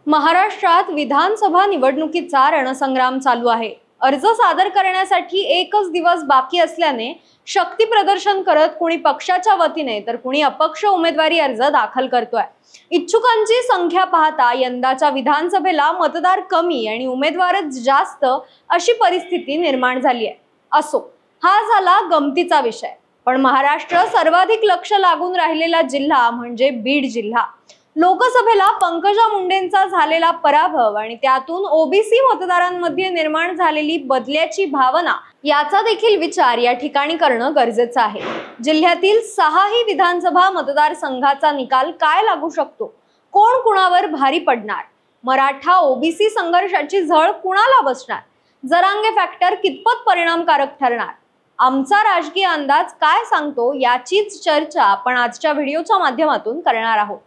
महाराष्ट्रात विधानसभा निवडणुकीचा रणसंग्राम चालू आहे। अर्ज सादर करण्यासाठी एकच दिवस बाकी असल्याने शक्ती प्रदर्शन करत कुणी पक्षाच्या वतीने तर कुणी अपक्ष उमेदवारी अर्ज दाखल करतोय। इच्छुकांची संख्या पाहता यंदाच्या विधानसभेला मतदार कमी आणि उमेदवारच जास्त अशी परिस्थिती निर्माण झाली आहे। असो, हा झाला गमतीचा विषय, पण महाराष्ट्र सर्वाधिक लक्ष लागून राहिलेला जिल्हा म्हणजे बीड जिल्हा। लोकसभेला पंकजा मुंडेंचा झालेला पराभव आणि त्यातून ओबीसी मतदारांमध्ये निर्माण झालेली बदल्याची भावना याचा देखील विचार या ठिकाणी करणं गरजेचं आहे। जिल्ह्यातील 6ही विधानसभा मतदारसंघाचा निकाल काय लागू शकतो, कोण कुणावर भारी पडणार, मराठा ओबीसी संघर्षाची झळ कुणाला बसणार, जरांगे फॅक्टर कितपत परिणामकारक ठरणार, आमचा राजकीय अंदाज काय सांगतो, याचीच चर्चा आपण आजच्या व्हिडिओच्या माध्यमातून करणार आहोत।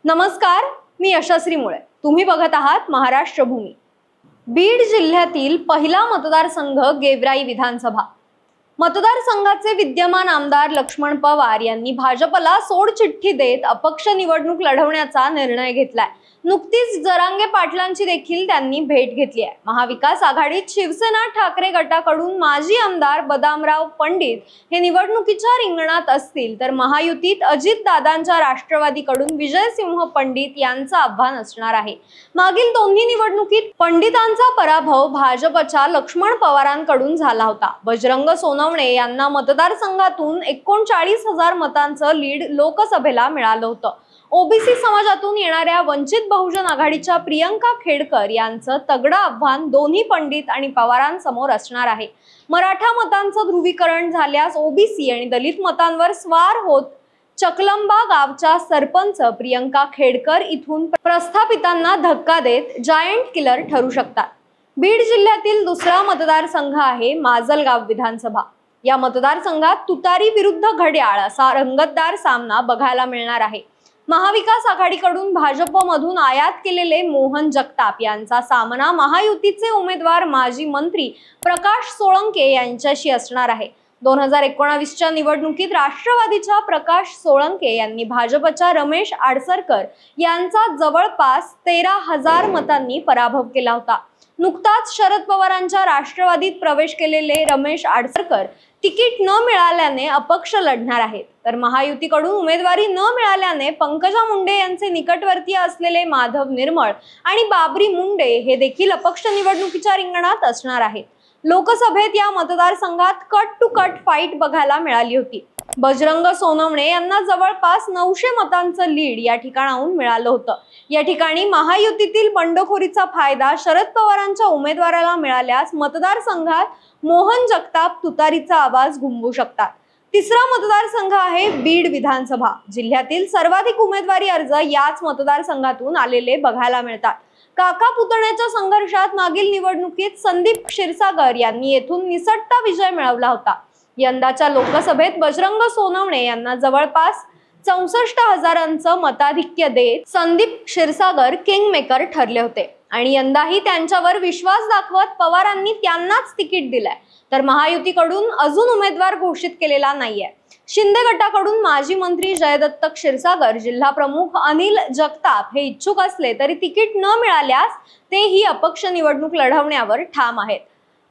नमस्कार, मी यशस्वी मुळे, तुम्ही बघत आहात महाराष्ट्र भूमी। बीड जिल्ह्यातील पहिला मतदारसंघ गेवराई विधानसभा मतदारसंघाचे विद्यमान आमदार लक्ष्मण पवार यांनी भाजपला सोडचिठ्ठी देत अपक्ष निवडणूक लढवण्याचा निर्णय घेतलाय। नुकतीच जरांगे पाटलांची देखील त्यांनी भेट घेतली आहे। महाविकास आघाडीत शिवसेना ठाकरे गटाकडून माजी आमदार बदामराव पंडित हे निवडणुकीच्या रिंगणात असतील, तर महायुतीत अजितदादांच्या राष्ट्रवादीकडून विजयसिंह पंडित यांचं आव्हान असणार आहे। मागील दोन्ही निवडणुकीत पंडितांचा पराभव भाजपच्या लक्ष्मण पवारांकडून झाला होता। बजरंग सोनवणे यांना मतदारसंघातून 39,000 मतांचं लीड लोकसभेला मिळालं होतं। ओबीसी समाजातून येणाऱ्या वंचित बहुजन आघाडीच्या प्रियंका खेडकर यांचं तगडं आव्हान दोन्ही पंडित आणि पवारांसमोर असणार आहे। मराठा मतांचं ध्रुवीकरण झाल्यास ओबीसी आणि दलित मतांवर स्वार होत चकलंबा गावच्या सरपंच प्रियंका खेडकर इथून प्रस्थापितांना धक्का देत जायंट किलर ठरू शकतात। बीड जिल्ह्यातील दुसरा मतदारसंघ आहे माजलगाव विधानसभा। या मतदारसंघात तुतारी विरुद्ध घड्याळ असा रंगतदार सामना बघायला मिळणार आहे। महाविकास आघाडीकडून भाजपमधून आयात केलेले मोहन जगताप यांचा सामना महायुतीचे उमेदवार माजी मंत्री प्रकाश सोळंके यांच्याशी असणार आहे। 2019च्या निवडणुकीत राष्ट्रवादीच्या प्रकाश सोळंके यांनी भाजपच्या रमेश आडसरकर यांचा जवळपास 13,000 मतांनी पराभव केला होता। नुकताच शरद पवारांच्या राष्ट्रवादीत प्रवेश केलेले रमेश आडसरकर तिकीट न मिळाल्याने अपक्ष लढणार आहेत, तर महायुतीकडून उमेदवारी न मिळाल्याने पंकजा मुंडे यांचे निकटवर्तीय असलेले माधव निर्मळ आणि बाबरी मुंडे हे देखील अपक्ष निवडणुकीच्या रिंगणात असणार आहेत। लोकसभेत या मतदारसंघात कट टू कट फाईट बघायला मिळाली होती। बजरंग सोनवणे यांना जवळपास 900 मतांचं लीड या ठिकाणाहून मिळालं होतं। या ठिकाणी महायुतीतील बंडखोरीचा फायदा शरद पवारांच्या उमेदवाराला मिळाल्यास मतदारसंघात मोहन जगताप तुतारीचा आवाज घुमवू शकतात। तिसरा मतदारसंघ आहे बीड विधानसभा। जिल्ह्यातील सर्वाधिक उमेदवारी अर्ज याच मतदारसंघातून आलेले बघायला मिळतात। काका पुतण्याच्या संघर्षात मागील निवडणुकीत संदीप क्षीरसागर यांनी येथून निसटता विजय मिळवला होता। यंदाच्या लोकसभेत बजरंग सोनवणे यांना जवळपास 64,000चं मताधिक्य देत संदीप क्षीरसागर किंगमेकर ठरले होते आणि यंदाही त्यांच्यावर विश्वास दाखवत पवारांनी त्यांनाच तिकीट दिलंय, तर महायुतीकडून अजून उमेदवार घोषित केलेला नाहीये। शिंदे गटाकडून माजी मंत्री जयदत्त क्षीरसागर, जिल्हा प्रमुख अनिल जगताप हे इच्छुक असले तरी तिकीट न मिळाल्यास तेही अपक्ष निवडणूक लढवण्यावर ठाम आहेत।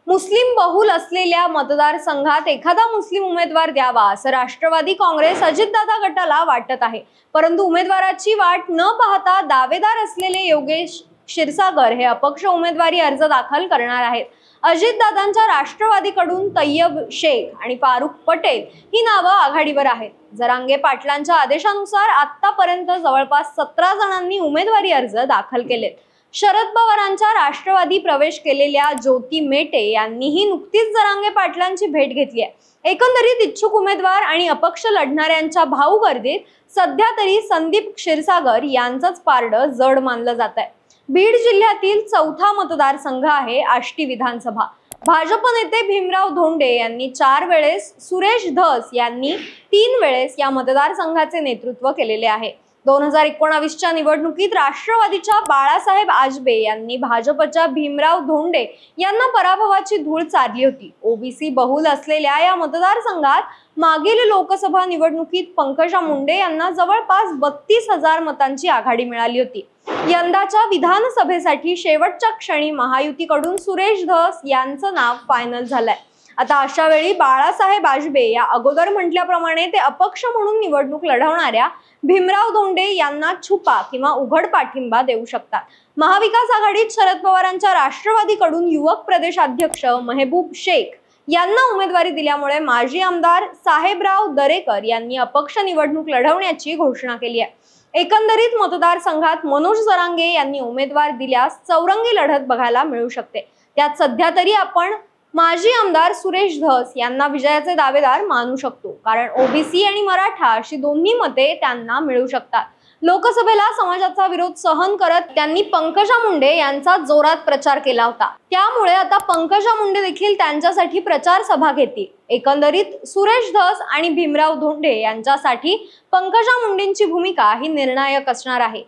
मुस्लिम बहुल असलेल्या मतदारसंघात एखादा मुस्लिम उमेदवार द्यावा असं राष्ट्रवादी काँग्रेस अजितदादा गटाला वाटत आहे, परंतु उमेदवाराची वाट न पाहता दावेदार असलेले योगेश क्षीरसागर हे अपक्ष उमेदवारी अर्ज दाखल करणार आहेत। अजितदादांच्या राष्ट्रवादीकडून तय्यब शेख आणि फारुख पटेल ही नावं आघाडीवर आहेत। जरांगे पाटलांच्या आदेशानुसार आतापर्यंत जवळपास 17 जणांनी उमेदवारी अर्ज दाखल केलेत। शरद पवारांच्या राष्ट्रवादी प्रवेश केलेल्या ज्योती मेटे यांनीही नुकतीच जरांगे पाटलांची भेट घेतली आहे। एकंदरीत इच्छुक उमेदवार आणि अपक्ष लढणाऱ्यांच्या भाऊगर्दीत सध्या तरी संदीप क्षीरसागर यांचंच पारडं जड मानलं जात आहे। बीड जिल्ह्यातील चौथा मतदारसंघ आहे आष्टी विधानसभा। भाजप नेते भीमराव धोंडे यांनी 4 वेळेस, सुरेश धस यांनी 3 वेळेस या मतदारसंघाचे नेतृत्व केलेले आहे। 2019च्या निवडणुकीत राष्ट्रवादीच्या बाळासाहेब आजबे यांनी भाजपच्या भीमराव धोंडे यांना पराभवाची धूळ चारली होती। ओबीसी बहुल असलेल्या या मतदारसंघात मागील लोकसभा निवडणुकीत पंकजा मुंडे यांना जवळपास 32,000 मतांची आघाडी मिळाली होती। यंदाच्या विधानसभेसाठी शेवटच्या क्षणी महायुतीकडून सुरेश धस यांचं नाव फायनल झालंय। आता अशा वेळी बाळासाहेब आजबे या अगोदर म्हटल्याप्रमाणे ते अपक्ष म्हणून निवडणूक लढवणाऱ्या भीमराव धोंडे यांना छुपा किंवा उघड पाठिंबा देऊ शकतात। महाविकास आघाडीत शरद पवारांच्या राष्ट्रवादीकडून युवक प्रदेशाध्यक्ष महबूब शेख यांना उमेदवारी दिल्यामुळे माजी आमदार साहेबराव दरेकर यांनी अपक्ष निवडणूक लढवण्याची घोषणा केली आहे। एकंदरीत मतदारसंघात मनोज जरांगे यांनी उमेदवार दिल्यास चौरंगी लढत बघायला मिळू शकते। त्यात सध्या तरी आपण माजी आमदार सुरेश धस यांना विजयाचे दावेदार मानू शकतो, कारण ओबीसी आणि मराठा अशी दोन्ही मते त्यांना मिळू शकतात। लोकसभेला समाजाचा विरोध सहन करत त्यांनी पंकजा मुंडे यांचा जोरात प्रचार केला होता, त्यामुळे आता पंकजा मुंडे देखील त्यांच्यासाठी प्रचार सभा घेतील। एकंदरीत सुरेश धस आणि भीमराव धोंडे यांच्यासाठी पंकजा मुंडेंची भूमिका ही निर्णायक असणार आहे।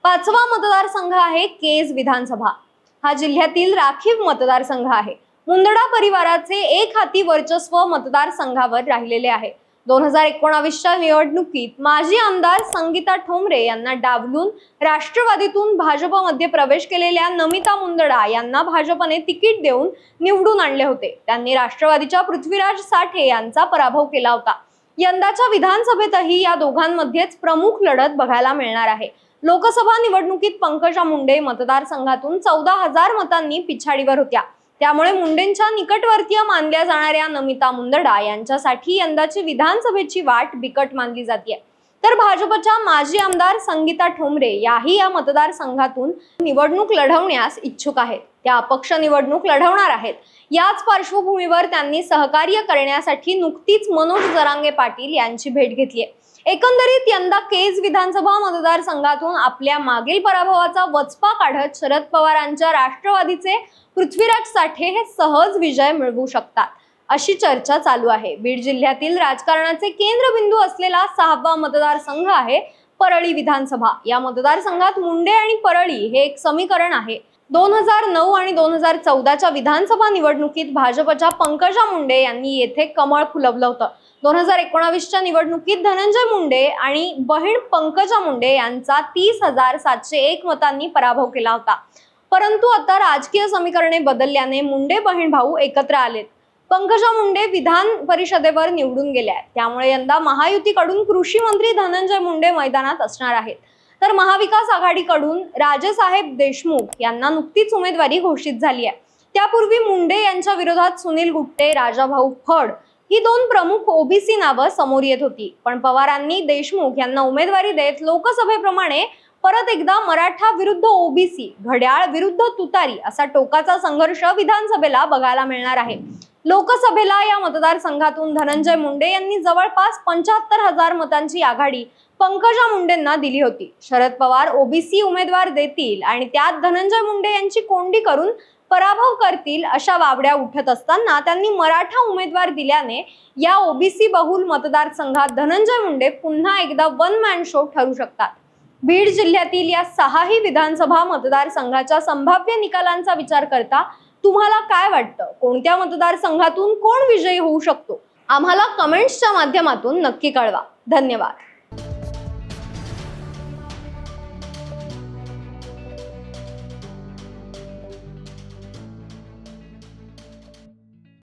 पाचवा मतदारसंघ आहे केज विधानसभा। हा जिल्ह्यातील राखीव मतदारसंघ आहे। मुंदडा परिवाराचे एक हाती वर्चस्व मतदारसंघावर राहिलेले आहे। 2019च्या निवडणुकीत माजी आमदार संगीता ठोंबरे यांना डावलून राष्ट्रवादीतून भाजपमध्ये प्रवेश केलेल्या नमिता मुंदडा यांना भाजपने तिकीट देऊन निवडून आणले होते। त्यांनी राष्ट्रवादीच्या पृथ्वीराज साठे यांचा पराभव केला होता। यंदाच्या विधानसभेतही या दोघांमध्येच प्रमुख लढत बघायला मिळणार आहे। लोकसभा निवडणुकीत पंकजा मुंडे मतदारसंघातून 14,000 मतांनी पिछाडीवर होत्या, त्यामुळे मुंडेंच्या निकटवर्तीय मानल्या जाणाऱ्या नमिता मुंदडा यांच्यासाठी यंदाची विधानसभेची वाट बिकट मानली जाते। तर भाजपच्या माजी आमदार संगीता ठोंबरे याही या मतदारसंघातून निवडणूक लढवण्यास इच्छुक आहेत। त्या अपक्ष निवडणूक लढवणार आहेत। याच पार्श्वभूमीवर त्यांनी सहकार्य करण्यासाठी नुकतीच मनोज जरांगे पाटील यांची भेट घेतली आहे। एकंदरीत यंदा केज विधानसभा मतदारसंघातून आपल्या मागील पराभवाचा वचपा काढत शरद पवारांच्या राष्ट्रवादीचे पृथ्वीराज साठे हे सहज विजय मिळवू शकतात, अशी चर्चा चालू आहे। बीड जिल्ह्यातील राजकारणाचे केंद्रबिंदू असलेला 6वा मतदारसंघ आहे परळी विधानसभा। या मतदारसंघात मुंडे आणि परळी हे एक समीकरण आहे। 2009 आणि 2014च्या विधानसभा निवडणुकीत भाजपच्या पंकजा मुंडे यांनी येथे कमळ फुलवलं होतं। 2019च्या निवडणुकीत धनंजय मुंडे आणि बहीण पंकजा मुंडे यांचा 30,701 मतांनी पराभव केला होता। परंतु आता राजकीय समीकरणे बदलल्याने मुंडे बहीण भाऊ एकत्र आलेत। पंकजा मुंडे विधान परिषदेवर निवडून गेल्या, त्यामुळे यंदा महायुतीकडून कृषी मंत्री धनंजय मुंडे मैदानात असणार आहेत। तर महाविकास आघाडीकडून राजेसाहेब देशमुख यांना नुकतीच उमेदवारी घोषित झाली आहे। त्यापूर्वी मुंडे यांच्या विरोधात सुनील गुट्टे, राजाभाऊ फड ही दोन प्रमुख ओबीसी नावं समोर येत होती, पण पवारांनी देशमुख यांना उमेदवारी देत लोकसभेप्रमाणे परत एकदा मराठा विरुद्ध ओबीसी, घड्याळ विरुद्ध तुतारी असा टोकाचा संघर्ष विधानसभेला बघायला मिळणार आहे। लोकसभेला या मतदारसंघातून धनंजय मुंडे यांनी जवळपास 75,000 मतांची आघाडी पंकजा मुंडेंना दिली होती। शरद पवार ओबीसी उमेदवार देतील आणि त्यात धनंजय मुंडे यांची कोंडी करून पराभव करतील अशा वावड्या उठत असताना त्यांनी मराठा उमेदवार दिल्याने या ओबीसी बहुल मतदारसंघात धनंजय मुंडे पुन्हा एकदा वन मॅन शो ठरू शकतात। बीड जिल्ह्यातील या 6ही विधानसभा मतदारसंघाच्या संभाव्य निकालांचा विचार करता तुम्हाला काय वाटतं? कोणत्या मतदारसंघातून कोण विजयी होऊ शकतो? आम्हाला कमेंट्सच्या माध्यमातून नक्की कळवा। धन्यवाद।